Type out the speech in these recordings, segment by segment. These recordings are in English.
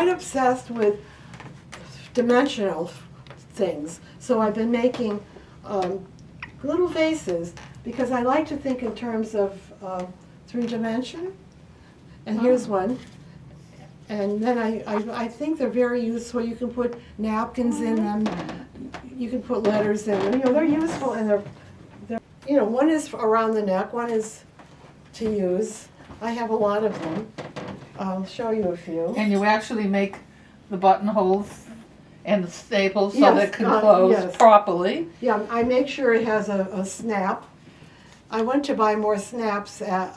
Obsessed with dimensional things, so I've been making little vases because I like to think in terms of 3-dimension. And here's one. And then I think they're very useful. You can put napkins in them. You can put letters in them. You know, they're useful, and they're you know, one is around the neck, one is to use. I have a lot of them. I'll show you a few. And you actually make the buttonholes and the staples so that it can close properly. Yeah, I make sure it has a snap. I went to buy more snaps at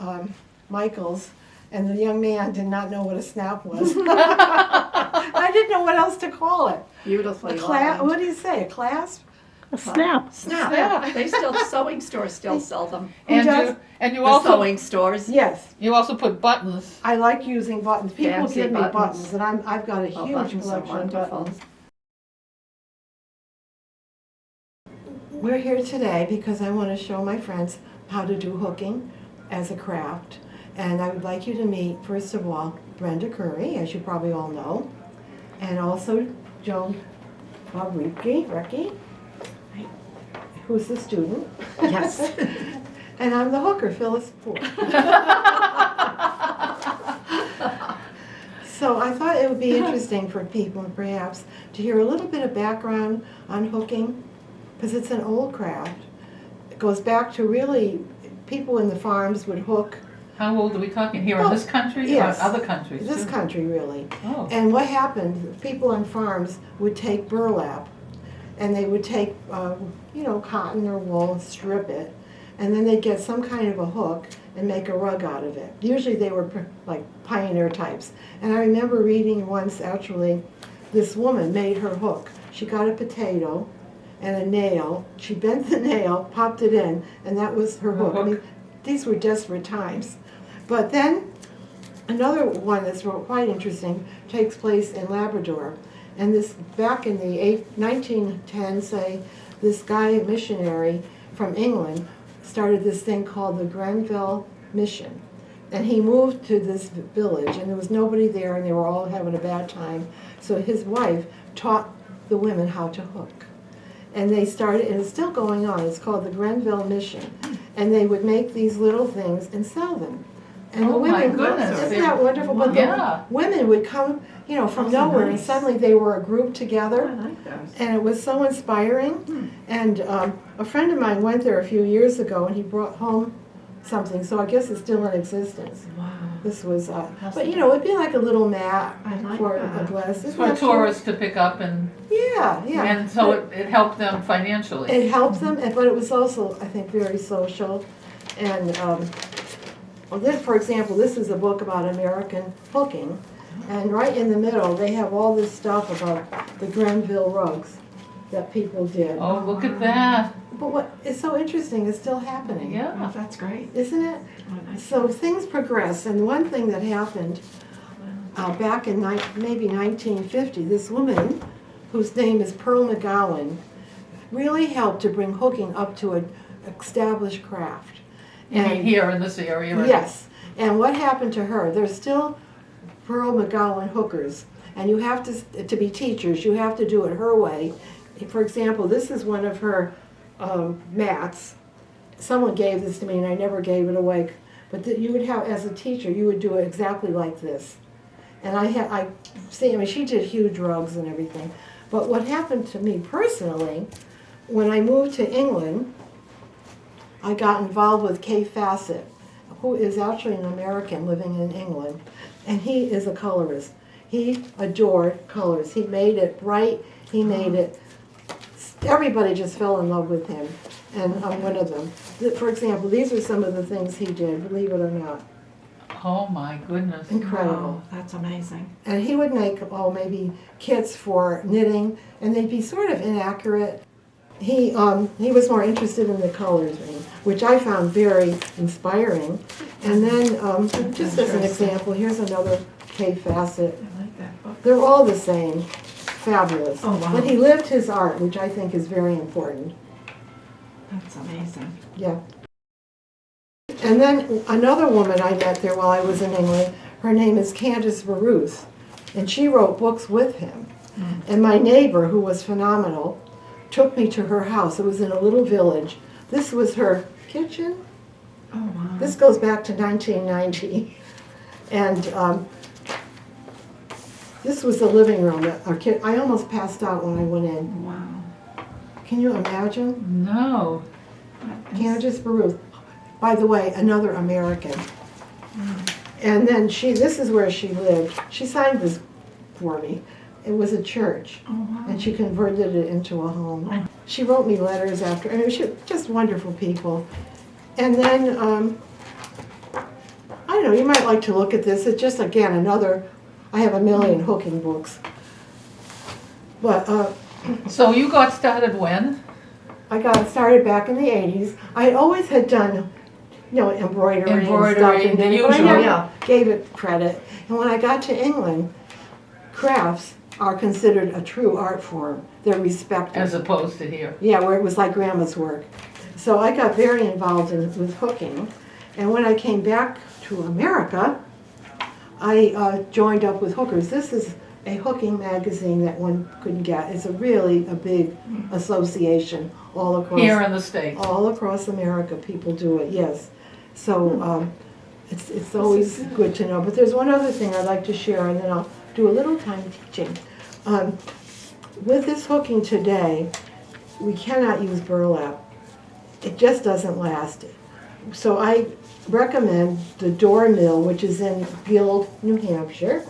Michael's, and the young man did not know what a snap was. I didn't know what else to call it. Beautifully. What do you say? A clasp? A snap. Snap. They still, sewing stores still sell them. And you The also sewing stores. Yes. you also put buttons. I like using buttons. People Fancy give me buttons. buttons, and I've got a huge Buttons are collection of wonderful. buttons. We're here today because I want to show my friends how to do hooking as a craft. And I would like you to meet, first of all, Brenda Curry, as you probably all know, and also Joan Recchi, who's the student. Yes. And I'm the hooker, Phyllis Poor. So I thought it would be interesting for people, perhaps, to hear a little bit of background on hooking, because it's an old craft. It goes back to really, people in the farms would hook. How old are we talking? Here in this country yes, or other countries? This too? country, really. Oh. And what happened, people on farms would take burlap, and they would take, you know, cotton or wool and strip it, and then they'd get some kind of a hook and make a rug out of it. Usually they were like pioneer types. And I remember reading once, actually, this woman made her hook. She got a potato and a nail. She bent the nail, popped it in, and that was her hook. I mean, these were desperate times. But then another one that's quite interesting takes place in Labrador. And this, back in the 1910s, say, this guy, a missionary from England, started this thing called the Grenville Mission. And he moved to this village, and there was nobody there, and they were all having a bad time. So his wife taught the women how to hook. And they started, and it's still going on, it's called the Grenville Mission. And they would make these little things and sell them. And Oh the women, my goodness. isn't that wonderful? But Yeah. the women would come, you know, from nowhere, and suddenly they were a group together. I like those. And it was so inspiring. And a friend of mine went there a few years ago, and he brought home something, so I guess it's still in existence. Wow. This was, but you know, it'd be like a little mat I like for that. a glass. It's Isn't for that tourists to pick up and cute? Yeah, yeah. and so it helped them financially. It helped them, but it was also, I think, very social. And well, this, for example, this is a book about American hooking, and right in the middle they have all this stuff about the Grenville rugs that people did. Oh, look at that. But what is so interesting is still happening. Oh, Yeah. that's great. Isn't it? Oh, nice. So things progress, and one thing that happened back in maybe 1950, this woman, whose name is Pearl McGowan, really helped to bring hooking up to an established craft. You mean here in this area? Right? Yes. And what happened to her? There's still Pearl McGowan hookers, and you have to be teachers, you have to do it her way. For example, this is one of her mats. Someone gave this to me, and I never gave it away. But you would have, as a teacher, you would do it exactly like this. And I see, I mean, she did huge rugs and everything. But what happened to me personally when I moved to England, I got involved with Kay Fassett, who is actually an American living in England, and he is a colorist. He adored colors. He made it bright. He made it, everybody just fell in love with him, and I'm one of them. For example, these are some of the things he did, believe it or not. Oh my goodness. Incredible. Wow, that's amazing. And he would make, maybe kits for knitting, and they'd be sort of inaccurate. He was more interested in the colors, which I found very inspiring. And then, just as an example, here's another Kay Fassett. I like that book. They're all the same. Fabulous. Oh, wow. But he lived his art, which I think is very important. That's amazing. Yeah. And then another woman I met there while I was in England, her name is Candace Baruth, and she wrote books with him. And my neighbor, who was phenomenal, took me to her house. It was in a little village. This was her kitchen. Oh, wow. This goes back to 1990. And this was the living room. I almost passed out when I went in. Wow. Can you imagine? No. Candace Baruth. By the way, another American. And then this is where she lived. She signed this for me. It was a church, Oh, wow. and she converted it into a home. She wrote me letters after, just wonderful people. And then, I don't know, you might like to look at this. It's just, again, I have a million hooking books. But So you got started when? I got started back in the 80s. I always had done, embroidery and stuff. Embroidery, the But I usual. never Yeah. gave it credit. And when I got to England, crafts are considered a true art form. They're respected. As opposed to here. Yeah, where it was like grandma's work. So I got very involved with hooking. And when I came back to America, I joined up with hookers. This is a hooking magazine that one couldn't get. It's a big association all across. Here in the States. All across America, people do it, yes. So it's always good to know. But there's one other thing I'd like to share, and then I'll do a little time teaching. With this hooking today, we cannot use burlap. It just doesn't last. So I recommend the Door Mill, which is in Guild, New Hampshire,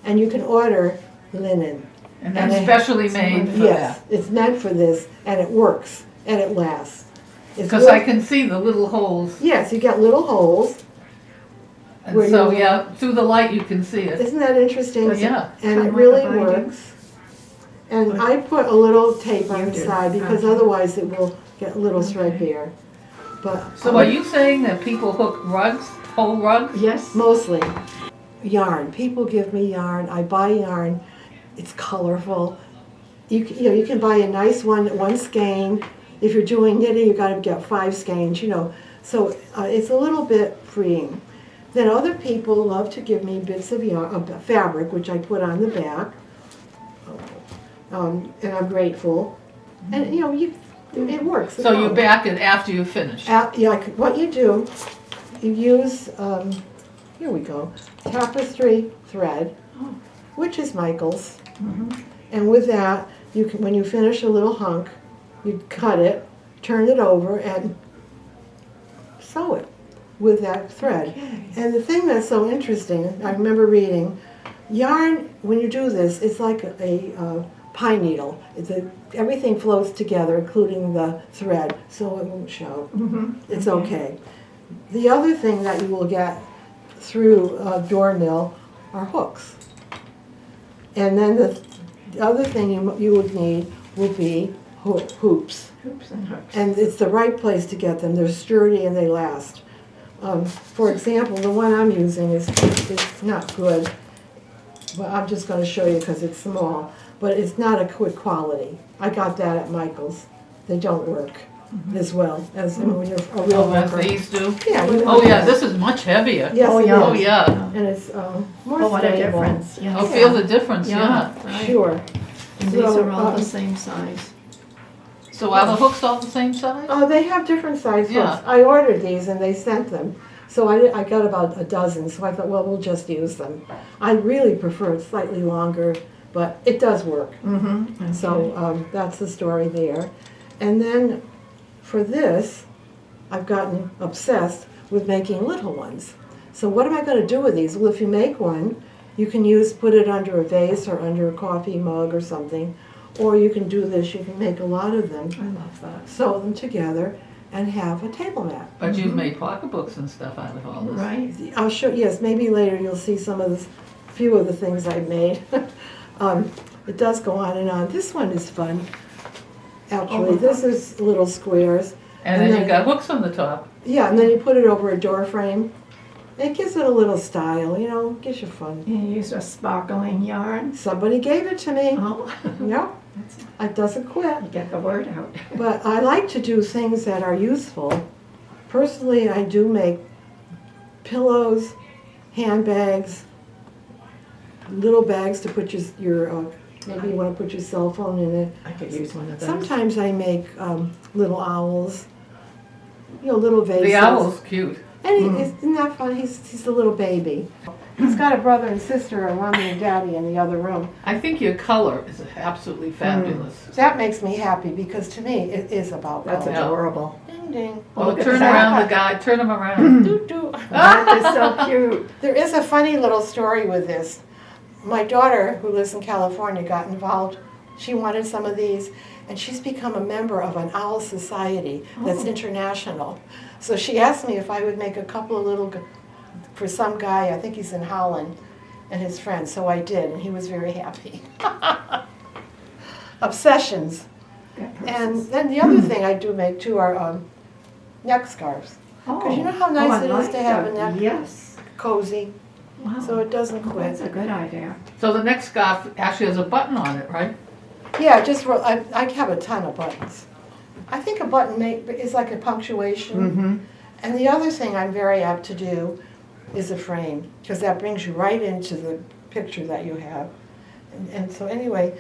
and you can order linen. And that's specially made for Yes, that. it's meant for this, and it works, and it lasts. It's Because I can see the little holes. Yes, you get little holes. And Where so, you- yeah, through the light you can see it. Isn't that interesting? Yeah. And Kind it of really like a binding? works. And I put a little tape on You the do. side because Okay. otherwise it will get a little stripier. But So are you saying that people hook rugs, whole rugs? Yes. mostly yarn. People give me yarn. I buy yarn. It's colorful. You can buy a nice one skein. If you're doing knitting, you got to get 5 skeins. So it's a little bit freeing. Then other people love to give me bits of yarn, of fabric, which I put on the back, and I'm grateful. And it works. So you back it after you finish. What you do, you use here we go, tapestry thread, which is Michael's, and with that when you finish a little hunk, you cut it, turn it over, and sew it with that thread. Okay. And the thing that's so interesting, I remember reading, yarn, when you do this, it's like a pine needle. Everything floats together, including the thread, so it won't show. It's okay. The other thing that you will get through Door Mill are hooks. And then the other thing you would need will be hoops. Hoops and hooks. And it's the right place to get them. They're sturdy and they last. For example, the one I'm using is not good. Well, I'm just going to show you because it's small. But it's not a good quality. I got that at Michael's. They don't work as well as when you're a real Oh, as worker. these do? Yeah. Oh, yeah, this is much heavier. Yes, Oh, it yeah. Oh, is. yeah. And it's more Oh, what a stable. difference. Yes. Oh, feel the difference, yeah. Right. Sure. And these So, are all the same size. So are the hooks all the same size? Oh, they have different size hooks. Yeah. I ordered these and they sent them. So I got about a dozen, so I thought, well, we'll just use them. I really prefer it slightly longer, but it does work. Mm-hmm. So that's the story there. And then for this, I've gotten obsessed with making little ones. So what am I going to do with these? Well, if you make one, you can put it under a vase or under a coffee mug or something. Or you can do this, you can make a lot of them, I love that. sew them together, and have a table mat. But you've made pocketbooks and stuff out of all this. Right? I'll show, yes, maybe later you'll see some of this, few of the things I've made. It does go on and on. This one is fun, actually. This is little squares. And then you've got hooks on the top. Yeah, and then you put it over a door frame. It gives it a little style, you know, gives you fun. You used a sparkling yarn. Somebody gave it to me. Oh, Yep, it doesn't quit. you get the word out. But I like to do things that are useful. Personally, I do make pillows, handbags, little bags to put your maybe you want to put your cell phone in it. I could use one of those. Sometimes I make little owls, you know, little vases. The owl's cute. And isn't that fun? He's a little baby. He's got a brother and sister, and mommy and daddy in the other room. I think your color is absolutely fabulous. That makes me happy because to me it is about That's color. adorable. Ding ding. Well, Look at turn that. around the guy, turn him around. Doo doo. That is so cute. There is a funny little story with this. My daughter, who lives in California, got involved. She wanted some of these, and she's become a member of an owl society that's international. So she asked me if I would make a couple of little, for some guy, I think he's in Holland, and his friends. So I did, and he was very happy. Obsessions. And then the other thing I do make too are neck scarves. Because you know how nice it is to have a neck Yes. cozy, Wow. so it doesn't quit. That's a good idea. So the neck scarf actually has a button on it, right? Yeah, just I have a ton of buttons. I think a button is like a punctuation. And the other thing I'm very apt to do is a frame, because that brings you right into the picture that you have. And so anyway,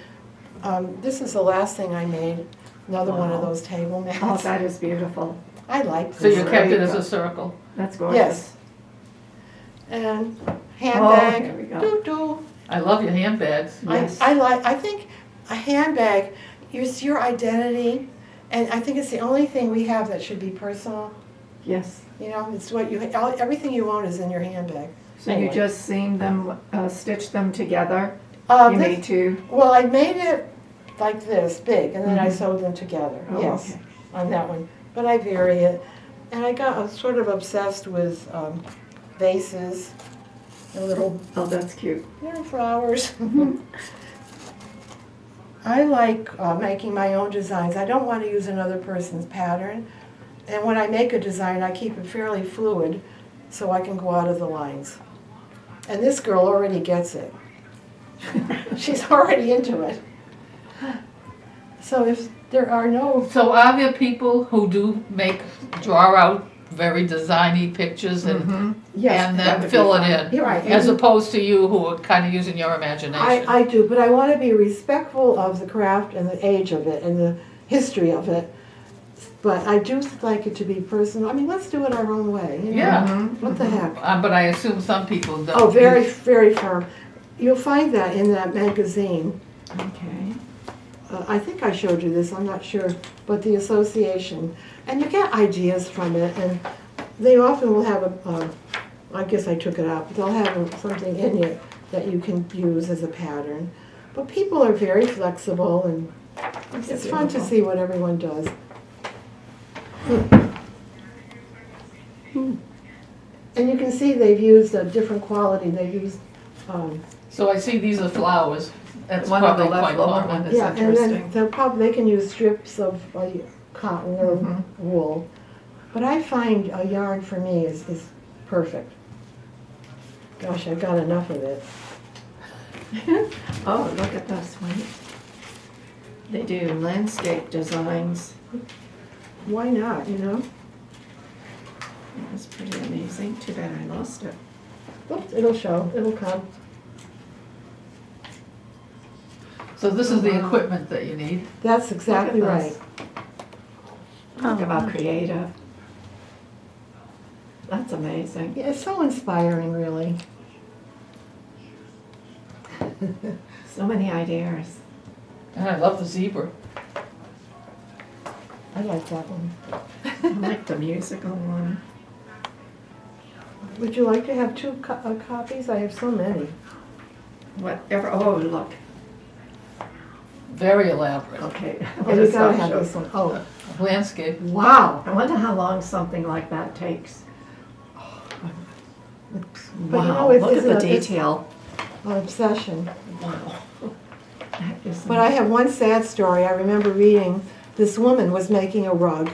this is the last thing I made. Another one of Wow. those table mats. Oh, that is beautiful. I like So this. you kept it as a circle. That's gorgeous. Yes. And handbag. here we go. Doo-doo. I love your handbags. Yes. I think a handbag is your identity, and I think it's the only thing we have that should be personal. Yes. You know, it's what everything you own is in your handbag. So you just seam them, stitch them together? Uh, You this- made two? Well, I made it like this, big, and then I sewed them together. Oh, Yes, okay. on that one. But I vary it, and I got sort of obsessed with vases and little That's cute. flowers. I like making my own designs. I don't want to use another person's pattern. And when I make a design, I keep it fairly fluid so I can go out of the lines. And this girl already gets it. She's already into it. So if there are no... So are there people who do draw out very designy pictures and Yes, and that then would fill be it fun. in? You're right. As opposed to you who are kind of using your imagination. I do, but I want to be respectful of the craft and the age of it and the history of it. But I do like it to be personal. I mean, let's do it our own way. You know? Yeah. What the heck? But I assume some people don't. Oh, very, very firm. You'll find that in that magazine. Okay. I think I showed you this, I'm not sure, but the association. And you get ideas from it, and they often will have I guess I took it out, but they'll have something in it that you can use as a pattern. But people are very flexible, and it's fun to see what everyone does. And you can see they've used a different quality. They've used, So I see these are flowers. That's One of the probably left quite lower common. one is yeah, and then interesting. they can use strips of cotton or wool. But I find a yarn for me is perfect. Gosh, I've got enough of it. Oh, look at this one. They do landscape designs. Why not, you know? That's pretty amazing. Too bad I lost it. Oops, it'll show, it'll come. So this is the equipment that you need. That's exactly Look at right. this. Talk about creative. That's amazing. Yeah, it's so inspiring, really. So many ideas. And I love the zebra. I like that one. I like the musical one. Would you like to have two copies? I have so many. Whatever, oh, look, Very elaborate. okay. Oh, you gotta have this one. Oh, Landscape. wow. I wonder how long something like that takes. But you know, Wow, it's- look at the it's detail. An obsession. Wow. That is But I have one sad story. I remember reading this woman was making a rug,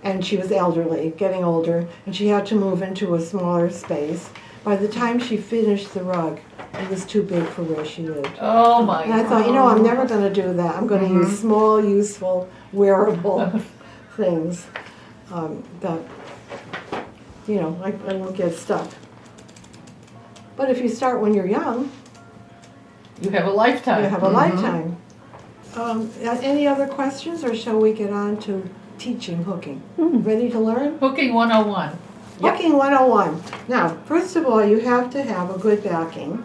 and she was elderly, getting older, and she had to move into a smaller space. By the time she finished the rug, it was too big for where she lived. Oh my And I God. thought, you know, I'm never going to do that. I'm going to use small, useful, wearable things that, you know, I won't get stuck. But if you start when you're young, You have a lifetime. you have a lifetime. Any other questions, or shall we get on to teaching hooking? Ready to learn? Hooking 101. Yep. Hooking 101. Now, first of all, you have to have a good backing.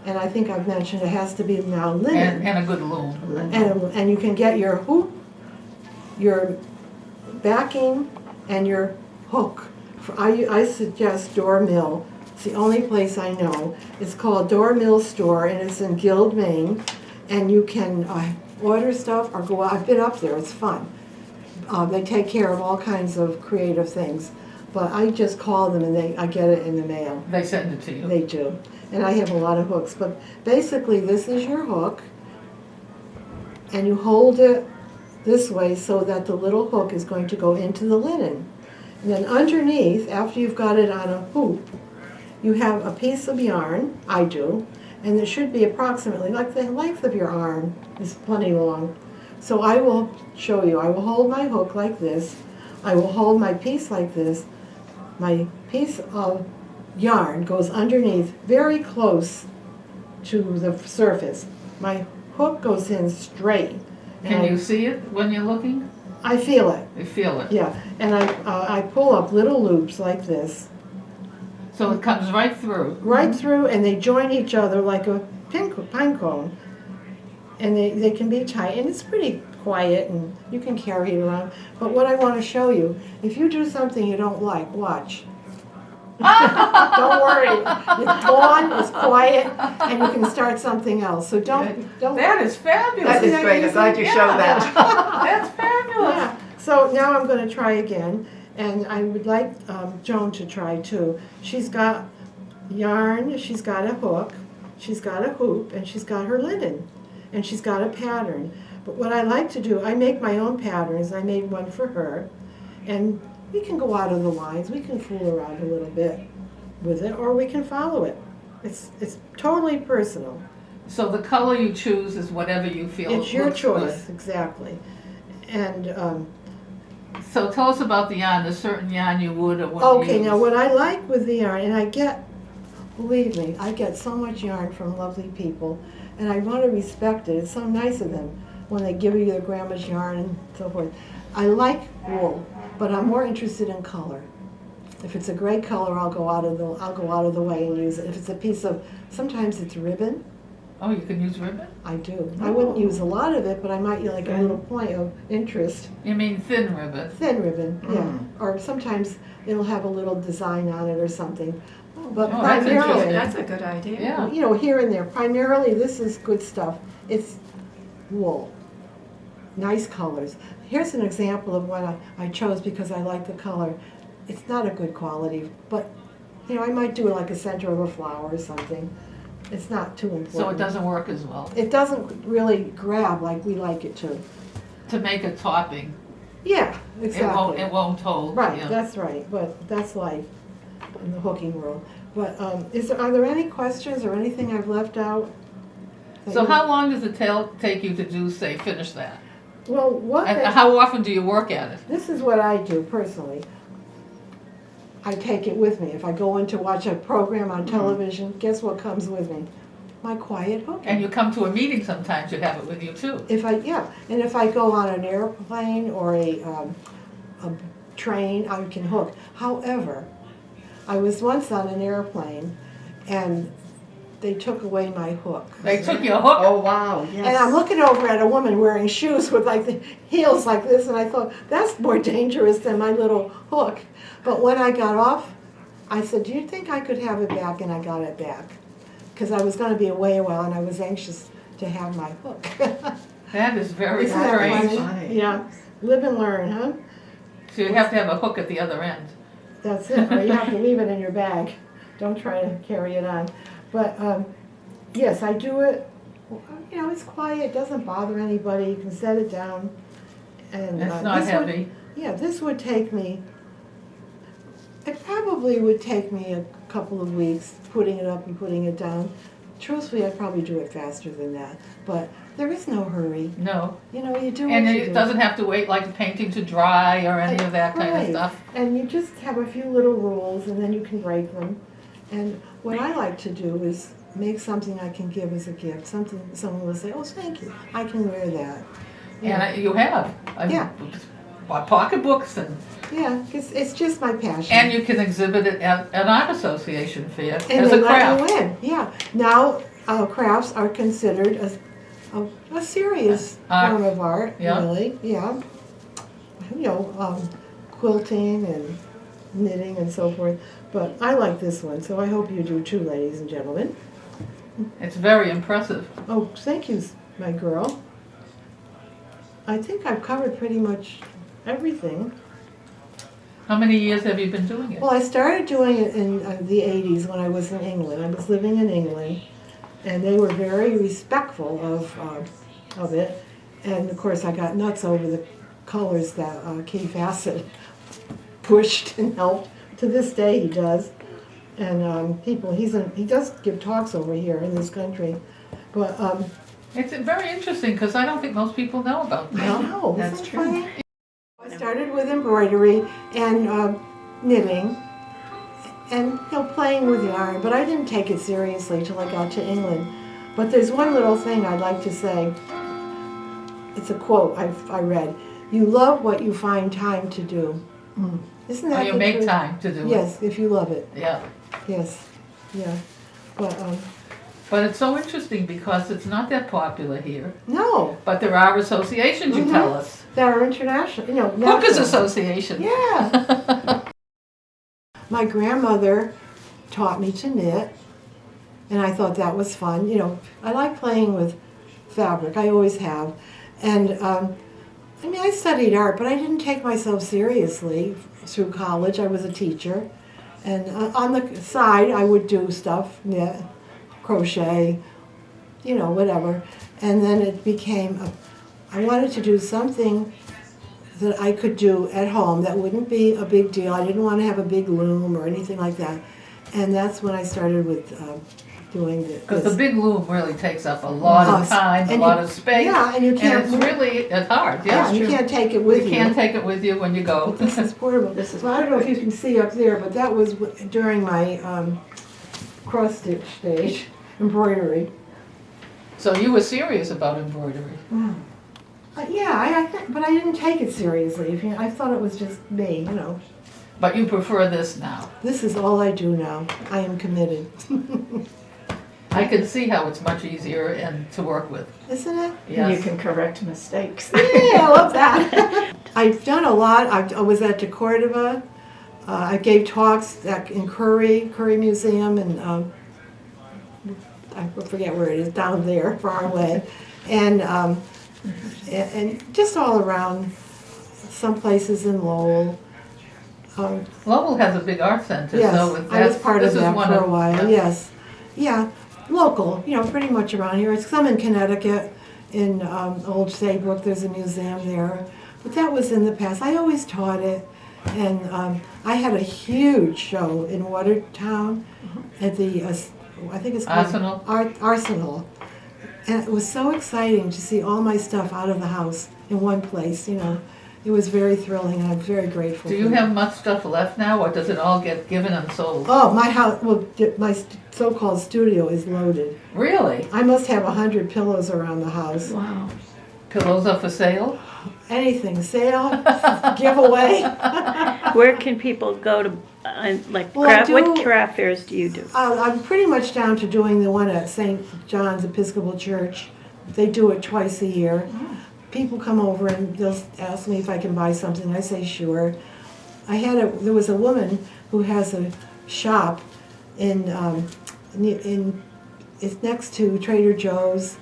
And I think I've mentioned it has to be now linen. And a good loom. And you can get your hoop, your backing, and your hook. I suggest Door Mill. It's the only place I know. It's called Door Mill Store, and it's in Guild, Maine. And you can order stuff or go out. I've been up there. It's fun. They take care of all kinds of creative things. But I just call them, and I get it in the mail. They send it to you. They do. And I have a lot of hooks. But basically, this is your hook. And you hold it this way so that the little hook is going to go into the linen. And then underneath, after you've got it on a hoop, you have a piece of yarn, I do, and it should be approximately, like the length of your arm is plenty long. So I will show you. I will hold my hook like this. I will hold my piece like this. My piece of yarn goes underneath, very close to the surface. My hook goes in straight. Can you see it when you're looking? I feel it, You feel it. yeah. And I pull up little loops like this, So it comes right through. right through, and they join each other like a pine cone. And they can be tight, and it's pretty quiet, and you can carry it around. But what I want to show you, if you do something you don't like, watch. Don't worry, it's gone, it's quiet, and you can start something else. So don't. That is fabulous. That is great, I'm glad you showed that. That's fabulous. Yeah. So now I'm going to try again, and I would like Joan to try too. She's got yarn, she's got a hook, she's got a hoop, and she's got her linen, and she's got a pattern. But what I like to do, I make my own patterns. I made one for her, and we can go out of the lines. We can fool around a little bit with it, or we can follow it. It's totally personal. So the color you choose is whatever you feel It's your looks choice, exactly. And good. So tell us about the yarn. There's certain yarn you would or wouldn't okay, use. now what I like with the yarn, and I get, believe me, I get so much yarn from lovely people, and I want to respect it. It's so nice of them when they give you their grandma's yarn and so forth. I like wool, but I'm more interested in color. If it's a great color, I'll go out of the way and use it. If it's a piece of, sometimes it's ribbon. Oh, you can use ribbon? I do. I wouldn't use a lot of it, but I might like a little point of interest. You mean thin ribbon? Thin ribbon, yeah. Or sometimes it'll have a little design on it or something. But Oh, that's primarily, interesting. That's a good idea. Yeah. you know, here and there, primarily this is good stuff. It's wool. Nice colors. Here's an example of what I chose because I like the color. It's not a good quality, but you know, I might do it like a center of a flower or something. It's not too important. So it doesn't work as well. It doesn't really grab like we like it to. To make a topping, Yeah, exactly. it won't hold. Right, Yeah. that's right, but that's life in the hooking world. But are there any questions or anything I've left out? So how long does it take you to do, say, finish that? Well, And how often do you work at it? this is what I do personally. I take it with me. If I go in to watch a program on television, guess what comes with me? My quiet hooking. And you come to a meeting sometimes, you have it with you too. And if I go on an airplane or a train, I can hook. However, I was once on an airplane, and they took away my hook. They took your hook. Oh, wow, yes. And I'm looking over at a woman wearing shoes with like the heels like this, and I thought, that's more dangerous than my little hook. But when I got off, I said, do you think I could have it back? And I got it back. Because I was going to be away a while, and I was anxious to have my hook. That is very Isn't that strange. funny? Yeah. Live and learn, huh? So you have to have a hook at the other end. That's it. Or you have to leave it in your bag. Don't try to carry it on. But yes, I do it. You know, it's quiet. It doesn't bother anybody. You can set it down. And It's not heavy. This would take me. It probably would take me a couple of weeks putting it up and putting it down. Truthfully, I'd probably do it faster than that. But there is no hurry. No. You know, you do what And you it do. doesn't have to wait like the painting to dry or any of that kind of Right. stuff. And you just have a few little rules, and then you can break them. And what I like to do is make something I can give as a gift. Something someone will say, "Oh, thank you. I can wear that." You have. Yeah. Bought pocketbooks Yeah, it's just my passion. and you can exhibit it at an art association fair And as they a let craft. you in. Yeah. Now crafts are considered a serious Art. form of art. Yeah. Really. Yeah. You know, quilting and knitting and so forth. But I like this one, so I hope you do too, ladies and gentlemen. It's very impressive. Oh, thank you, my girl. I think I've covered pretty much everything. How many years have you been doing it? Well, I started doing it in the 80s when I was in England. I was living in England, and they were very respectful of it. And of course, I got nuts over the colors that Keith Fassett pushed and helped. To this day, he does. And he does give talks over here in this country. But It's very interesting because I don't think most people know about this. I know, that's isn't it true. funny? I started with embroidery and knitting and playing with yarn, but I didn't take it seriously till I got to England. But there's one little thing I'd like to say. It's a quote I read. You love what you find time to do. Isn't that Or you the make truth? time to do it. Yes, if you love it. Yeah. Yes, yeah. But But it's so interesting because it's not that popular here. no, But there are associations, you tell us. that are international. You know, Hookers national. Association. Yeah. My grandmother taught me to knit, and I thought that was fun. You know, I like playing with fabric. I always have. And I mean, I studied art, but I didn't take myself seriously through college. I was a teacher. And on the side, I would do stuff, knit, crochet, you know, whatever. And then it became, I wanted to do something that I could do at home that wouldn't be a big deal. I didn't want to have a big loom or anything like that. And that's when I started with doing this. Because the big loom really takes up a lot of time, a And lot you- of space. yeah, and you can't it's move. it's hard. Yeah, Yeah, and you can't take it with you. You can't take it with you when you go. This is portable. Well, I don't know if you can see up there, but that was during my cross stitch stage, embroidery. So you were serious about embroidery. Yeah, but I didn't take it seriously. I thought it was just me, you know. But you prefer this now. This is all I do now. I am committed. I can see how it's much easier and to work with. Isn't it? Yes. You can correct mistakes. Yeah, I love that. I've done a lot. I was at Cordova. I gave talks in Curry Museum, and I forget where it is, down there, far away. And just all around, some places in Lowell. Lowell has a big art center, Yes, so I was part of this is that one for a while, yeah. yes. Yeah, local, you know, pretty much around here. It's some in Connecticut, in Old Saybrook, there's a museum there. But that was in the past. I always taught it. And I had a huge show in Watertown at the, I think it's called Arsenal. Arsenal. And it was so exciting to see all my stuff out of the house in one place, you know. It was very thrilling, and I'm very grateful. Do for you that. have much stuff left now, or does it all get given and sold? Oh, my house, well, my so-called studio is loaded. Really? I must have 100 pillows around the house. Wow. Pillows are for sale? Anything, sale, giveaway. Where can people go to Like, Well, I what do- craft fairs do you do? I'm pretty much down to doing the one at St. John's Episcopal Church. They do it twice a year. People come over and they'll ask me if I can buy something. I say sure. There was a woman who has a shop it's next to Trader Joe's.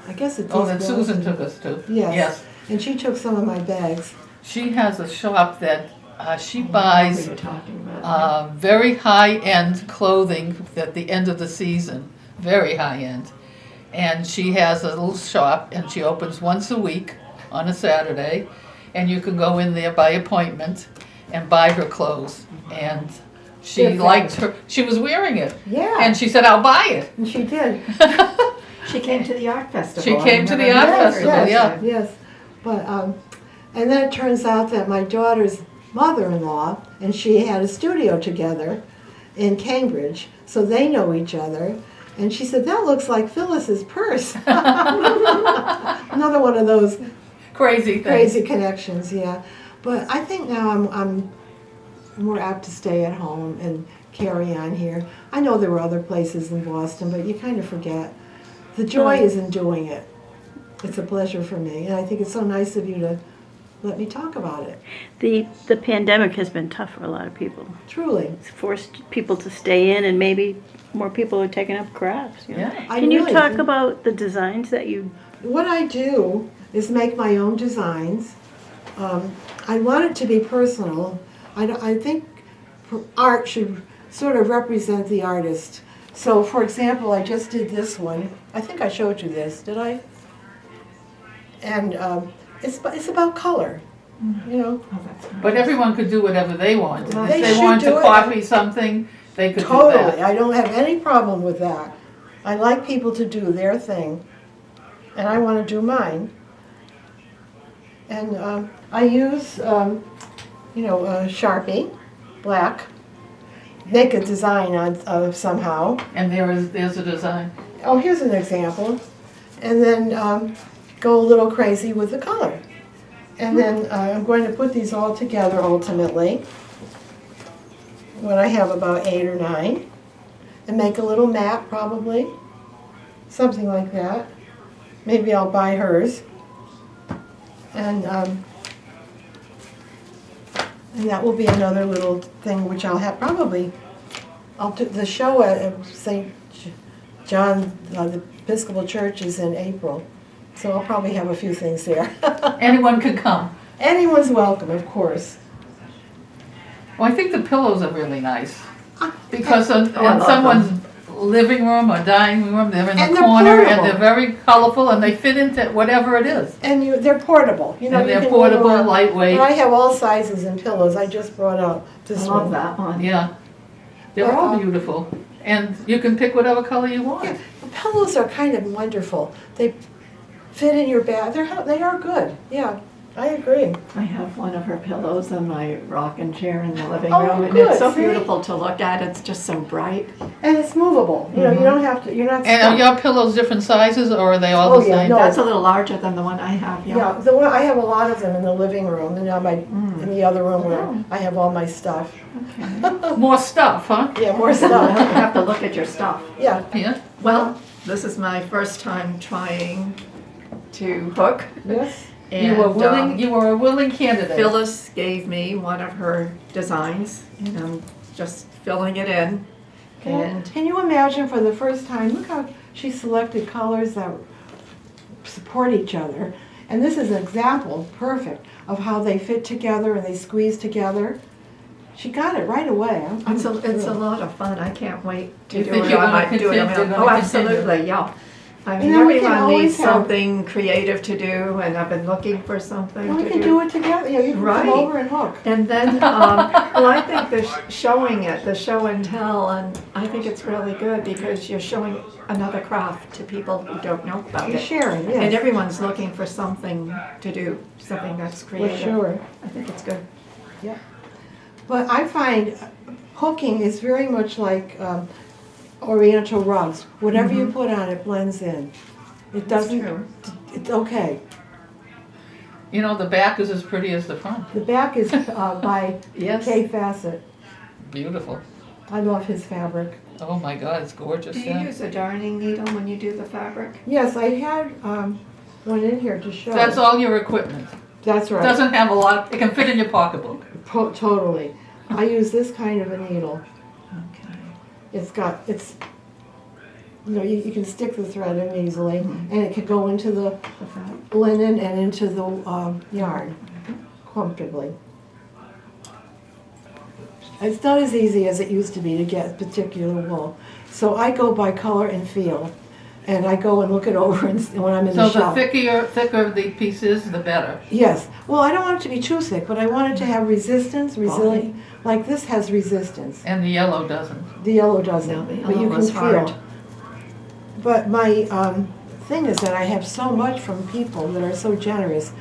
I guess it's. Oh, that Susan took us to. Yes. And she took some of my bags. She has a shop that she What buys you're talking about. very high-end clothing at the end of the season, very high-end. And she has a little shop, and she opens once a week on a Saturday, and you can go in there by appointment and buy her clothes. And she They're liked her, she was wearing it. Yeah. And she said, I'll buy it. And she did. She came to the art festival. She came to the I art remember festival, that. yeah. Yes. But, and then it turns out that my daughter's mother-in-law and she had a studio together in Cambridge, so they know each other. And she said, that looks like Phyllis's purse. Another one of those Crazy thing. crazy connections, yeah. But I think now I'm more apt to stay at home and carry on here. I know there were other places in Boston, but you kind of forget. The joy is in doing it. It's a pleasure for me, and I think it's so nice of you to let me talk about it. The pandemic has been tough for a lot of people. Truly. It's forced people to stay in, and maybe more people are taking up crafts. You know? Yeah. I Can you really talk do. about the designs that you? What I do is make my own designs. I want it to be personal. I think art should sort of represent the artist. So, for example, I just did this one. I think I showed you this, did I? And it's about color, you know. Oh, that's nice. But everyone could do whatever they want. Well, If they they should wanted do to it. copy something, they could do Totally, that. I don't have any problem with that. I like people to do their thing, and I want to do mine. And I use, Sharpie, black, make a design on somehow. And there's a design. Oh, here's an example. And then go a little crazy with the color. And then I'm going to put these all together ultimately, when I have about 8 or 9, and make a little map probably, something like that. Maybe I'll buy hers. And that will be another little thing which I'll have probably, I'll do the show at St. John, the Episcopal Church is in April. So I'll probably have a few things there. Anyone could come. Anyone's welcome, of course. Well, I think the pillows are really nice. Because in I love someone's living room or dining room, they're in the And they're corner and portable. they're very colorful and they fit into whatever it is. And they're portable. You know, And you they're can move portable, around. lightweight. And I have all sizes in pillows. I just brought out I this love one. that one. Yeah. They're But, all beautiful. And you can pick whatever color you want. Yeah, the pillows are kind of wonderful. They fit in your bag. They are good. Yeah, I agree. I have one of her pillows on my rocking chair in the living Oh, room, and good, it's so see? beautiful to look at. It's just so bright. And it's movable. You know, you don't have to. You're not And are stuck. your pillows different sizes or are they all Oh, the yeah, same? no. That's a little larger than the one I have. Yeah, the one I have a lot of them in the living room, and now in the other room where Oh. I have all my stuff. More stuff, huh? Yeah, more I stuff. have to look at your stuff. Yeah. Yeah. Well, this is my first time trying to hook. Yes. You were willing. You were a willing candidate. Phyllis gave me one of her designs, and I'm just filling it in. And Can you imagine for the first time? Look how she selected colors that support each other, and this is an example, perfect, of how they fit together and they squeeze together. She got it right away. it's a lot of fun. I can't wait to You do think it. you're I gonna might do it. continue- you're gonna Oh, continue? absolutely, yeah. I mean, And then we can everyone always needs have- something creative to do, and I've been looking for something Well, we to can do it together. You can Right. come over and hook. And then, well, I think showing it, the show and tell, and I think it's really good because you're showing another craft to people who don't know about You're it. sharing, And yes. everyone's looking for something to do, something that's For creative. sure. I think it's good. But I find hooking is very much like Oriental rugs. Whatever you put on, it blends in. It That's doesn't. true. It's okay. You know, the back is as pretty as the front. The back is by Yes. Kay Fassett. beautiful. I love his fabric. Oh my God, it's gorgeous, Do you yeah. use a darning needle when you do the fabric? Yes, I had one in here to show. That's all your equipment. That's It right. doesn't have a lot, it can fit in your pocketbook. Totally. I use this kind of a needle. Okay. It's, you can stick the thread in easily, and it can go into the The fat. linen and into the yarn comfortably. It's not as easy as it used to be to get particular wool. So I go by color and feel, and I go and look it over when I'm in So the the shop. thicker the piece is, the better. Yes. Well, I don't want it to be too thick, but I want it to have resistance, resilient. Like this has resistance. And the yellow doesn't. The yellow doesn't, No, the but you yellow can was hard. feel. But my thing is that I have so much from people that are so generous.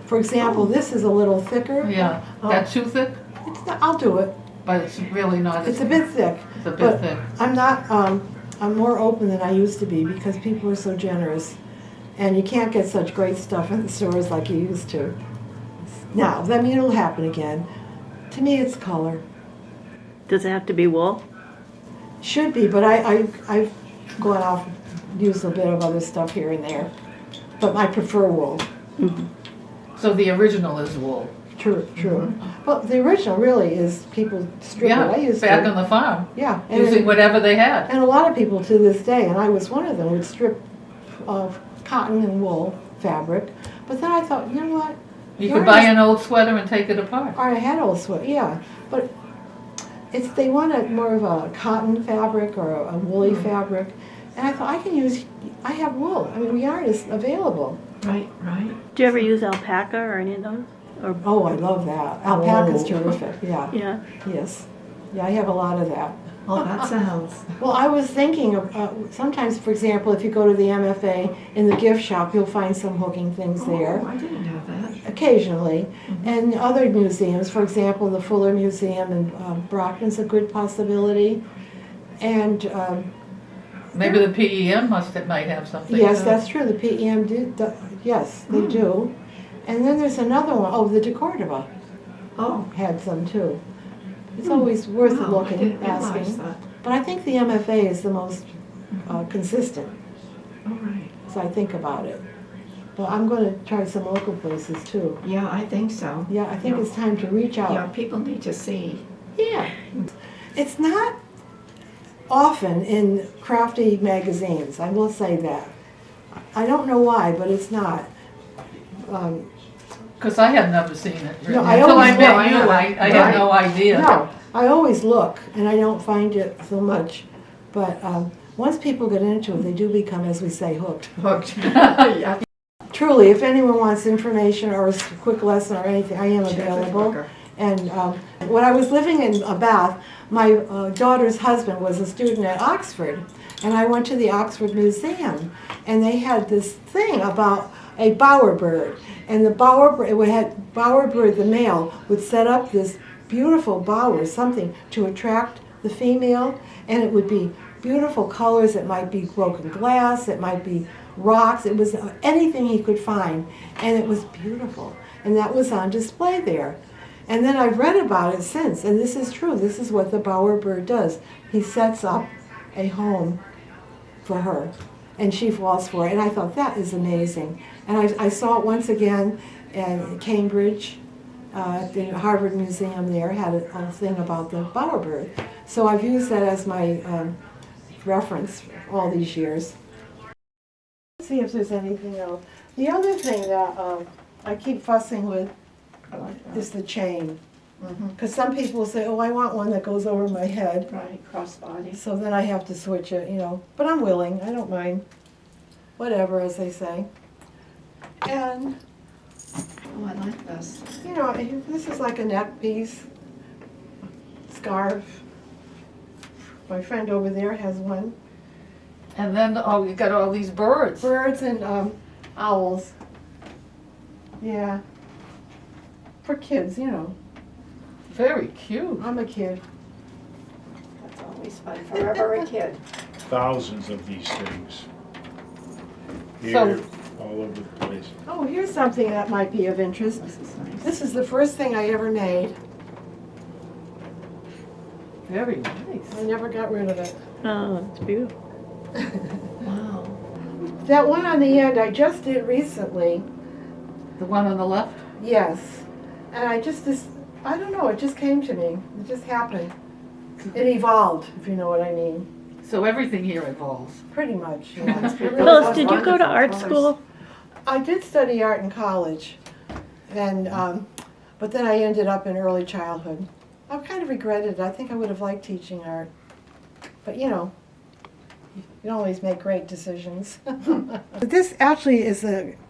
For example, this is a little thicker. Yeah, that's too thick, I'll do it. but it's really not. It's a bit thick. It's a bit but thick. I'm not. I'm more open than I used to be because people are so generous, and you can't get such great stuff in the stores like you used to. Now, I mean, it'll happen again. To me, it's color. Does it have to be wool? Should be, but I've gone off and used a bit of other stuff here and there. But I prefer wool. So the original is wool. True. Well, the original really is people strip it. I Yeah, used back to. on the farm, Yeah. using whatever they had. And a lot of people to this day, and I was one of them, would strip cotton and wool fabric. But then I thought, you know what? You Yarn could buy is- an old sweater and take it apart. Or I had old sweat, yeah. But they wanted more of a cotton fabric or a woolly fabric. And I thought, I have wool. I mean, yarn is available. Right. Do you ever use alpaca or any of those? Or, Oh, I love that. Alpaca's Oh. terrific, yeah. yeah. Yes. Yeah, I have a lot of that. Oh, that sounds. Well, I was thinking of, sometimes, for example, if you go to the MFA in the gift shop, you'll find some hooking things there. Oh, I didn't know that. Occasionally. And other museums, for example, the Fuller Museum in Brockton's a good possibility. And Maybe the PEM might have something. yes, too. that's true, the PEM yes, they do. And then there's another one, the De Cordova Oh. had some too. It's always worth Wow, I looking, didn't realize asking. that. But I think the MFA is the most consistent, All right. as I think about it. But I'm going to try some local places too. Yeah, I think so. Yeah, I think Yeah. it's time to reach out. Yeah, people need to see. Yeah. It's not often in crafty magazines, I will say that. I don't know why, but it's not. Because I had never seen it. No, I Until I always met look. you, I had no idea. No, I always look, and I don't find it so much. But once people get into it, they do become, as we say, hooked. Hooked. Yeah. Truly, if anyone wants information or a quick lesson or anything, I am available. Hooker. And when I was living in Bath, my daughter's husband was a student at Oxford, and I went to the Oxford Museum, and they had this thing about a bowerbird, and the bowerbird, the male, would set up this beautiful bower, something to attract the female, and it would be beautiful colors. It might be broken glass, it might be rocks, it was anything he could find, and it was beautiful, and that was on display there. And then I've read about it since, and this is true. This is what the bowerbird does. He sets up a home for her, and she falls for it. And I thought, that is amazing. And I saw it once again in Cambridge, the Harvard Museum there had a thing about the bowerbird. So I've used that as my reference all these years. Let's see if there's anything else. The other thing that I keep fussing with is the chain. Because some people say, oh, I want one that goes over my head. Right, crossbody. So then I have to switch it, But I'm willing, I don't mind. Whatever, as they say. And, Oh, I like this. this is like a neck piece, scarf. My friend over there has one. And then, you got all these birds. Birds and owls. Yeah. For kids, Very cute. I'm a kid. That's always fun. Forever a kid. Thousands of these things. So- Here, all over the place. Oh, here's something that might be of interest. This is nice. This is the first thing I ever made. Very nice. I never got rid of it. Oh, it's beautiful. Wow. That one on the end I just did recently. The one on the left? Yes. And I don't know, it just came to me. It just happened. It evolved, if you know what I mean. So everything here evolves. Pretty much, yeah. It really Phyllis, was did you go to wonderful. art school? I did study art in college, and but then I ended up in early childhood. I've kind of regretted it. I think I would have liked teaching art. But you know, you don't always make great decisions. But this actually is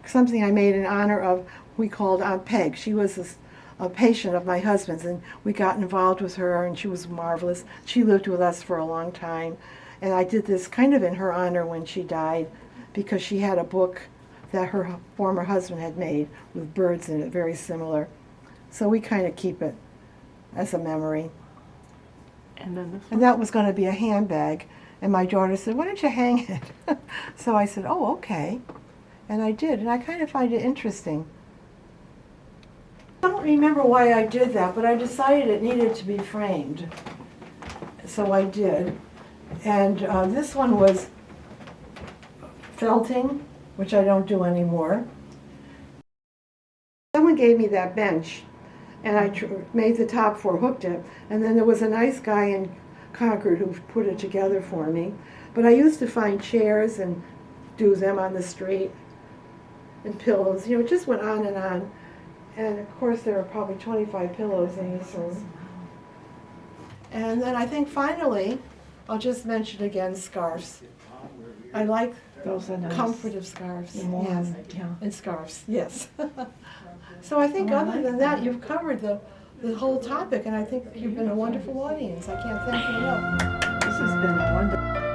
something I made in honor of, we called Aunt Peg. She was a patient of my husband's, and we got involved with her, and she was marvelous. She lived with us for a long time. And I did this kind of in her honor when she died, because she had a book that her former husband had made with birds in it, very similar. So we kind of keep it as a memory. And then this And that was going to be a handbag. And my daughter said, why don't you hang it? So I said, oh, okay. And I did, and I kind of find it interesting. I don't remember why I did that, but I decided it needed to be framed. So I did. And this one was felting, which I don't do anymore. Someone gave me that bench, and I made the top for, hooked it, and then there was a nice guy in Concord who put it together for me. But I used to find chairs and do them on the street, and pillows, you know, it just went on. And of course there are probably 25 pillows in this room. And then I think finally, I'll just mention again scarves. I like Those are nice. comfortive scarves. Warm, Yes. yeah. And scarves, yes. So I think other than that, you've covered the whole topic, and I think you've been a wonderful audience. I can't thank you enough. This has been wonderful.